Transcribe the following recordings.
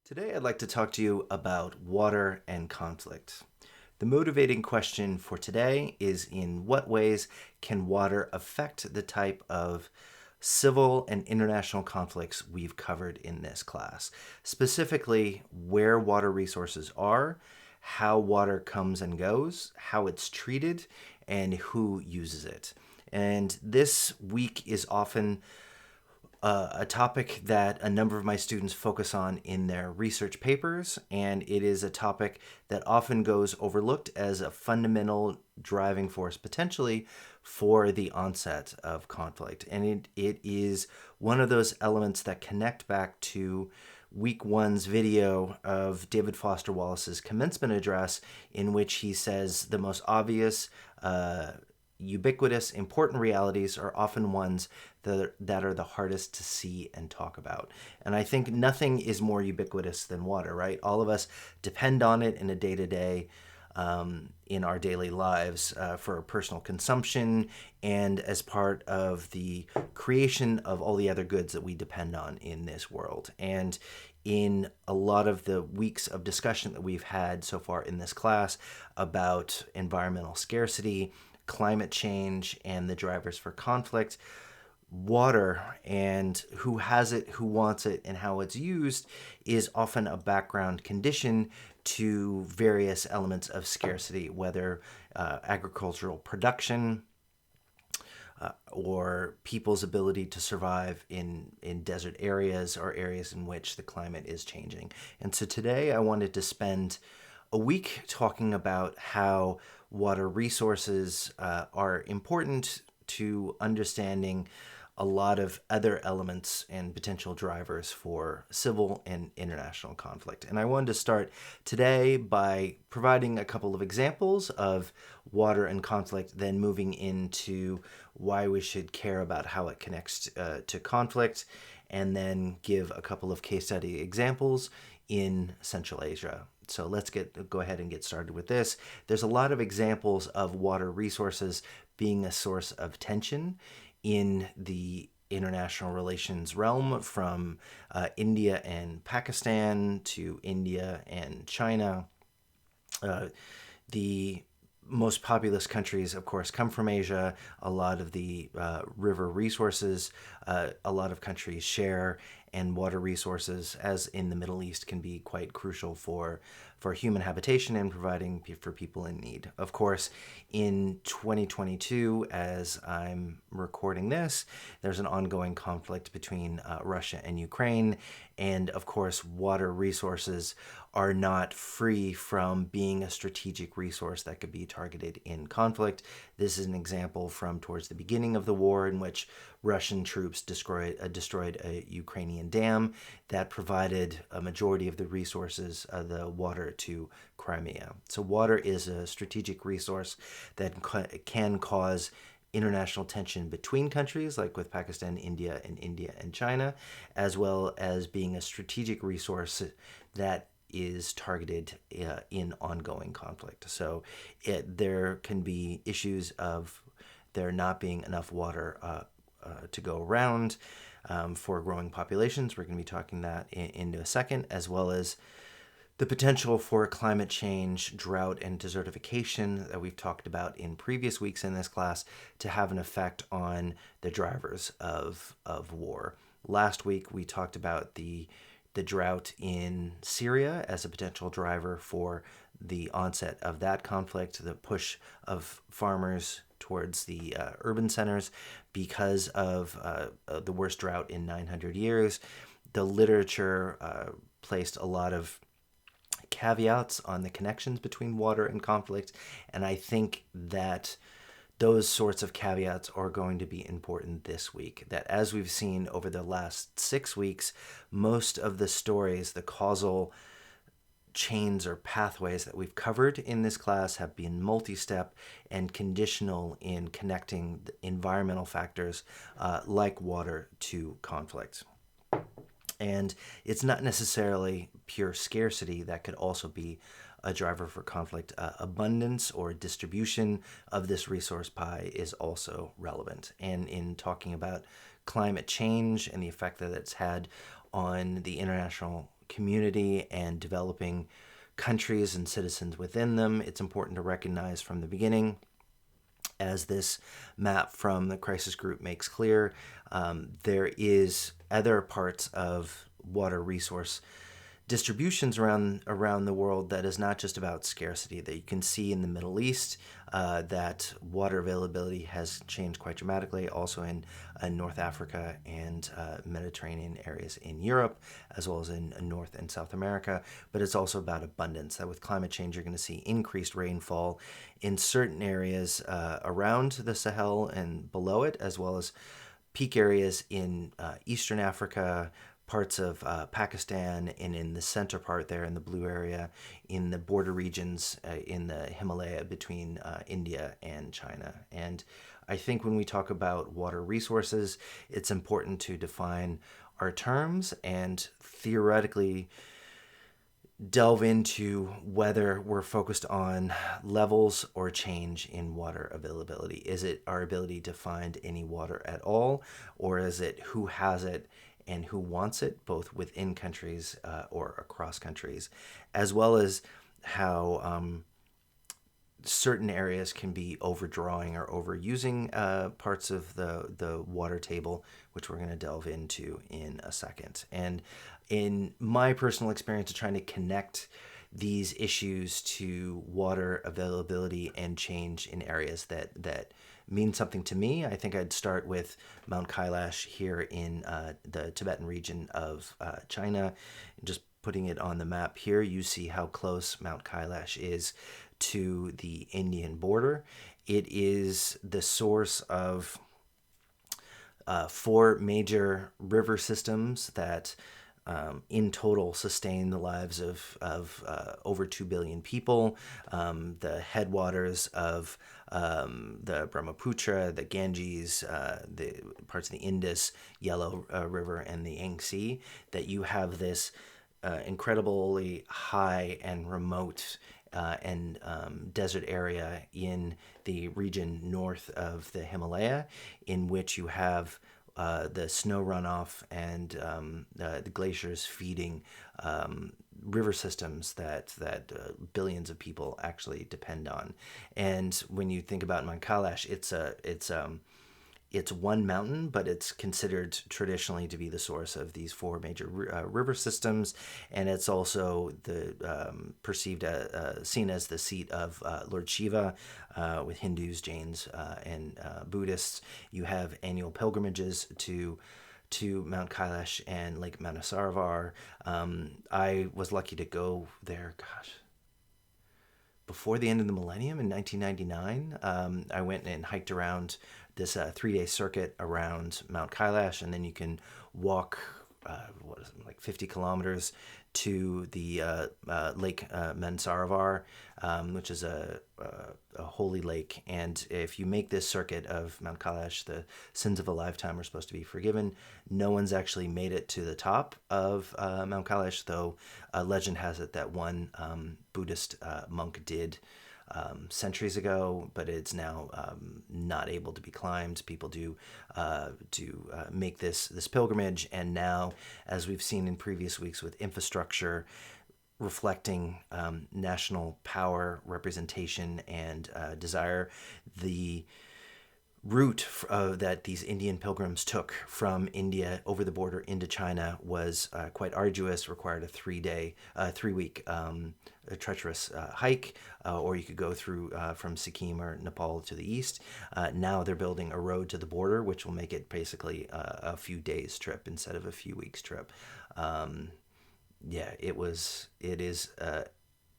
Today, I'd like to talk to you about water and conflict. The motivating question for today is, in what ways can water affect the type of civil and international conflicts we've covered in this class? Specifically, where water resources are, how water comes and goes, how it's treated, and who uses it. And this week is often a topic that a number of my students focus on in their research papers, and it is a topic that often goes overlooked as a fundamental driving force potentially for the onset of conflict. And it is one of those elements that connect back to week one's video of David Foster Wallace's commencement address, in which he says the most obvious ubiquitous, important realities are often ones that are the hardest to see and talk about. And I think nothing is more ubiquitous than water, right? All of us depend on it in a day-to-day in our daily lives for personal consumption and as part of the creation of all the other goods that we depend on in this world. And in a lot of the weeks of discussion that we've had so far in this class about environmental scarcity, climate change, and the drivers for conflict, water and who has it, who wants it, and how it's used is often a background condition to various elements of scarcity, whether agricultural production or people's ability to survive in desert areas or areas in which the climate is changing. And so today I wanted to spend a week talking about how water resources are important to understanding a lot of other elements and potential drivers for civil and international conflict. And I wanted to start today by providing a couple of examples of water and conflict, then moving into why we should care about how it connects to conflict, and then give a couple of case study examples in Central Asia. So let's go ahead and get started with this. There's a lot of examples of water resources being a source of tension in the international relations realm, from India and Pakistan to India and China. The most populous countries, of course, come from Asia. A lot of the river resources a lot of countries share, and water resources, as in the Middle East, can be quite crucial for human habitation and providing for people in need. Of course, in 2022, as I'm recording this, there's an ongoing conflict between Russia and Ukraine, and of course, water resources are not free from being a strategic resource that could be targeted in conflict. This is an example from towards the beginning of the war, in which Russian troops destroyed a Ukrainian dam that provided a majority of the resources, the water, to Crimea. So water is a strategic resource that can cause international tension between countries, like with Pakistan, India and China, as well as being a strategic resource that is targeted in ongoing conflict. So there can be issues of there not being enough water to go around for growing populations. We're going to be talking that into a second, as well as the potential for climate change, drought, and desertification that we've talked about in previous weeks in this class to have an effect on the drivers of war. Last week, we talked about the drought in Syria as a potential driver for the onset of that conflict, the push of farmers towards the urban centers because of the worst drought in 900 years. The literature placed a lot of caveats on the connections between water and conflict, and I think that those sorts of caveats are going to be important this week. That, as we've seen over the last 6 weeks, most of the stories, the causal chains or pathways that we've covered in this class, have been multi-step and conditional in connecting environmental factors like water to conflict. And it's not necessarily pure scarcity that could also be a driver for conflict. Abundance or distribution of this resource pie is also relevant. And in talking about climate change and the effect that it's had on the international community and developing countries and citizens within them. It's important to recognize from the beginning, as this map from the crisis group makes clear, there is other parts of water resource distributions around the world that is not just about scarcity. That you can see in the Middle East, that water availability has changed quite dramatically, also in North Africa and Mediterranean areas in Europe, as well as in North and South America. But it's also about abundance, that with climate change you're going to see increased rainfall in certain areas around the Sahel and below it, as well as peak areas in Eastern Africa, parts of Pakistan, and in the center part there in the blue area, in the border regions in the Himalaya between India and China. And I think when we talk about water resources, it's important to define our terms and theoretically delve into whether we're focused on levels or change in water availability. Is it our ability to find any water at all, or is it who has it and who wants it, both within countries or across countries, as well as how certain areas can be overdrawing or overusing parts of the water table, which we're going to delve into in a second. And in my personal experience of trying to connect these issues to water availability and change in areas that mean something to me, I think I'd start with Mount Kailash here in the Tibetan region of China. Just putting it on the map here, you see how close Mount Kailash is to the Indian border. It is the source of 4 major river systems that in total sustain the lives of over 2 billion people. The headwaters of the Brahmaputra, the Ganges, the parts of the Indus, Yellow River, and the Yangtze, that you have this incredibly high and remote and desert area in the region north of the Himalaya, in which you have the snow runoff and the glaciers feeding river systems that billions of people actually depend on. And when you think about Mount Kailash, it's one mountain, but it's considered traditionally to be the source of these 4 major river systems, and it's also the perceived seen as the seat of Lord Shiva, with Hindus, Jains, and Buddhists. You have annual pilgrimages to Mount Kailash and Lake Manasaravar. I was lucky to go there, before the end of the millennium in 1999. I went and hiked around this 3-day circuit around Mount Kailash, and then you can walk, 50 kilometers to the Lake Manasaravar, which is a holy lake. And if you make this circuit of Mount Kailash, the sins of a lifetime are supposed to be forgiven. No one's actually made it to the top of Mount Kailash, though legend has it that one Buddhist monk did centuries ago, but it's now not able to be climbed. People do make this pilgrimage, and now, as we've seen in previous weeks with infrastructure reflecting national power, representation, and desire, the route that these Indian pilgrims took from India over the border into China was quite arduous, required a 3-week treacherous hike, or you could go through from Sikkim or Nepal to the east. Now they're building a road to the border, which will make it basically a few days trip instead of a few weeks trip. It is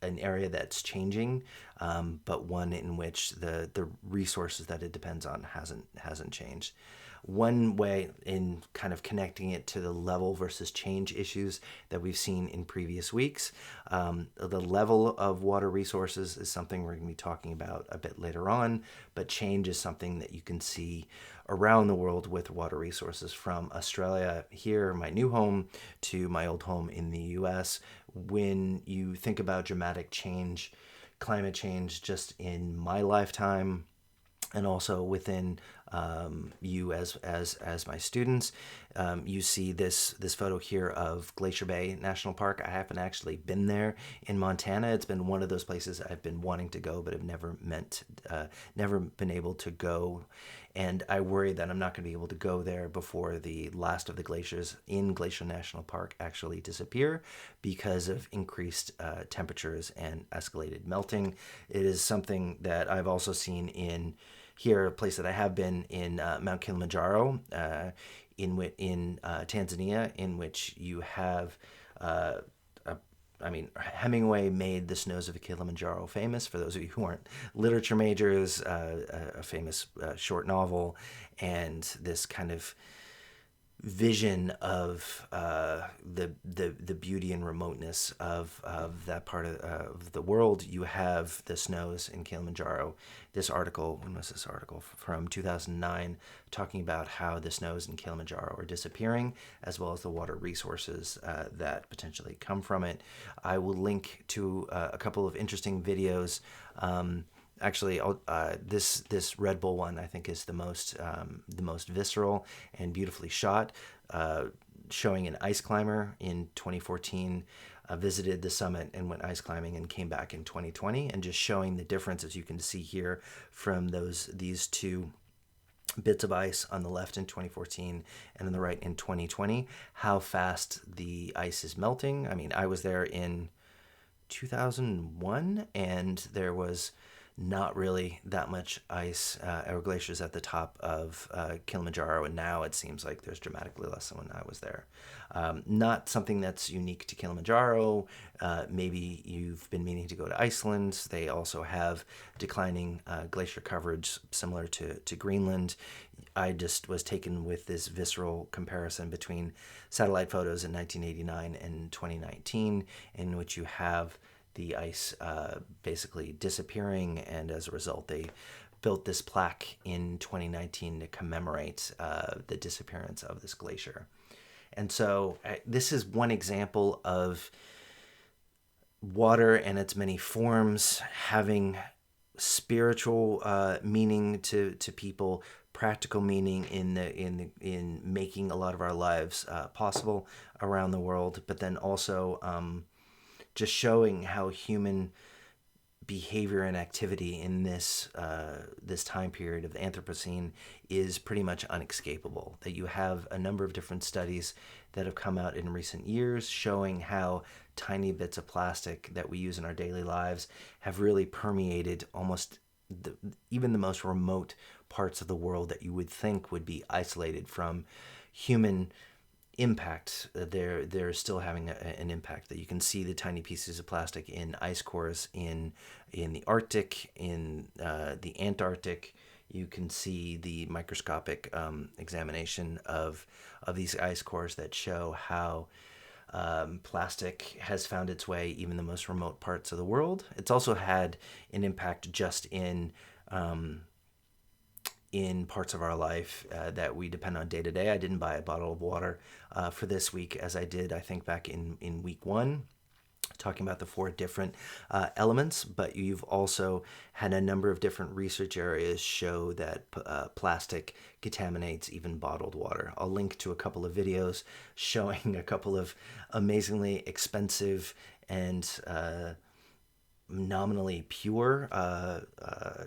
an area that's changing, but one in which the resources that it depends on hasn't changed. One way in kind of connecting it to the level versus change issues that we've seen in previous weeks, the level of water resources is something we're going to be talking about a bit later on, but change is something that you can see around the world with water resources, from Australia here, my new home, to my old home in the US. When you think about dramatic change, climate change just in my lifetime, and also within you as my students. You see this photo here of Glacier Bay National Park. I haven't actually been there in Montana. It's been one of those places I've been wanting to go, but have never been able to go. And I worry that I'm not going to be able to go there before the last of the glaciers in Glacier National Park actually disappear because of increased temperatures and escalated melting. It is something that I've also seen in here, a place that I have been in Mount Kilimanjaro, in Tanzania, in which you have Hemingway made The Snows of Kilimanjaro famous. For those of you who aren't literature majors, a famous short novel, and this kind of vision of the beauty and remoteness of that part of the world. You have the snows in Kilimanjaro. This article, when was this article? From 2009, talking about how the snows in Kilimanjaro are disappearing, as well as the water resources that potentially come from it. I will link to a couple of interesting videos. Actually, this Red Bull one I think is the most visceral and beautifully shot, showing an ice climber in 2014 visited the summit and went ice climbing and came back in 2020, and just showing the difference, as you can see here, from these two bits of ice on the left in 2014 and on the right in 2020, how fast the ice is melting. I mean, I was there in 2001, and there was not really that much ice or glaciers at the top of Kilimanjaro, and now it seems like there's dramatically less than when I was there. Not something that's unique to Kilimanjaro. Maybe you've been meaning to go to Iceland. They also have declining glacier coverage similar to Greenland. I just was taken with this visceral comparison between satellite photos in 1989 and 2019, in which you have the ice basically disappearing, and as a result they built this plaque in 2019 to commemorate the disappearance of this glacier. And so this is one example of water and its many forms having spiritual meaning to people, practical meaning in making a lot of our lives possible around the world, but then also just showing how human behavior and activity in this time period of the Anthropocene is pretty much unescapable. That you have a number of different studies that have come out in recent years showing how tiny bits of plastic that we use in our daily lives have really permeated almost even the most remote parts of the world that you would think would be isolated from human impact. They're still having an impact. That you can see the tiny pieces of plastic in ice cores in the Arctic, in the Antarctic. You can see the microscopic examination of these ice cores that show how plastic has found its way even the most remote parts of the world. It's also had an impact just in parts of our life that we depend on day to day. I didn't buy a bottle of water for this week, as I did, I think, back in week one, talking about the 4 different elements. But you've also had a number of different research areas show that plastic contaminates even bottled water. I'll link to a couple of videos showing a couple of amazingly expensive and nominally pure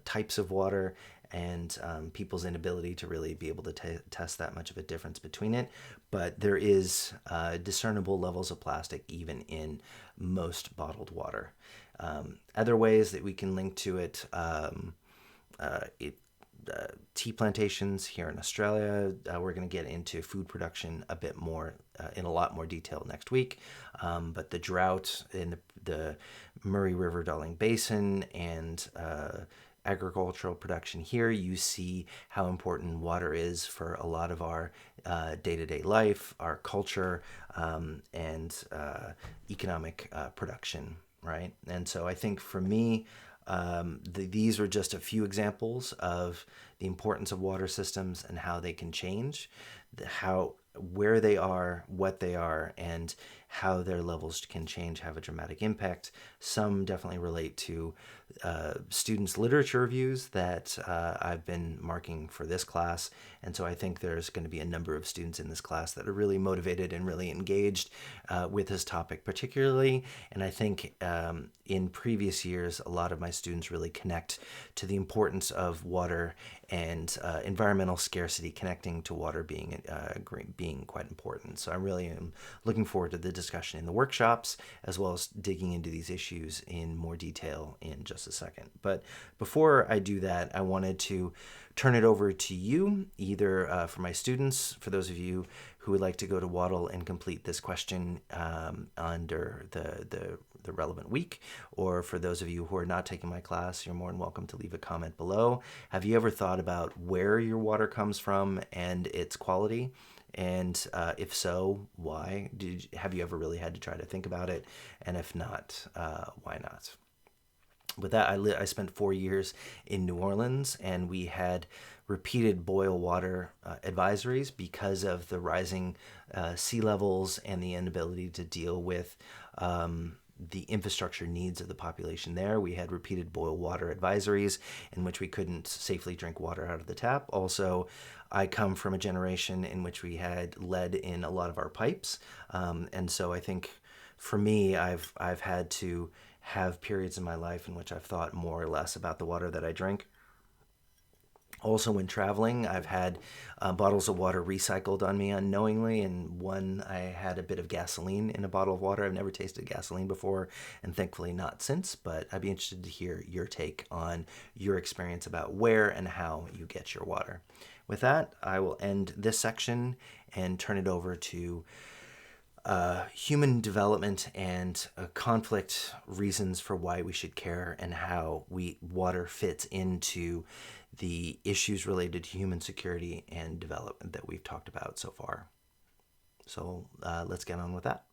types of water, and people's inability to really be able to test that much of a difference between it. But there is discernible levels of plastic even in most bottled water. Other ways that we can link to it, tea plantations here in Australia. We're going to get into food production a bit more in a lot more detail next week. But the drought in the Murray River Darling Basin and agricultural production here, you see how important water is for a lot of our day-to-day life, our culture, and economic production, right? And so I think for me, these are just a few examples of the importance of water systems and how they can change, where they are, what they are, and how their levels can change have a dramatic impact. Some definitely relate to students' literature reviews that I've been marking for this class. And so I think there's going to be a number of students in this class that are really motivated and really engaged with this topic particularly. And I think in previous years, a lot of my students really connect to the importance of water and environmental scarcity, connecting to water being quite important. So I really am looking forward to the discussion in the workshops, as well as digging into these issues in more detail in just a second. But before I do that, I wanted to turn it over to you, either for my students, for those of you who would like to go to Waddle and complete this question under the relevant week, or for those of you who are not taking my class, you're more than welcome to leave a comment below. Have you ever thought about where your water comes from and its quality? And if so, why? Have you ever really had to try to think about it? And if not, why not? With that, I spent 4 years in New Orleans, and we had repeated boil water advisories because of the rising sea levels and the inability to deal with the infrastructure needs of the population there. We had repeated boil water advisories in which we couldn't safely drink water out of the tap. Also, I come from a generation in which we had lead in a lot of our pipes. And so I think for me, I've had to have periods in my life in which I've thought more or less about the water that I drink. Also, when traveling, I've had bottles of water recycled on me unknowingly, and one I had a bit of gasoline in a bottle of water. I've never tasted gasoline before, and thankfully not since, but I'd be interested to hear your take on your experience about where and how you get your water. With that, I will end this section and turn it over to human development and conflict reasons for why we should care, and how water fits into the issues related to human security and development that we've talked about so far. So let's get on with that.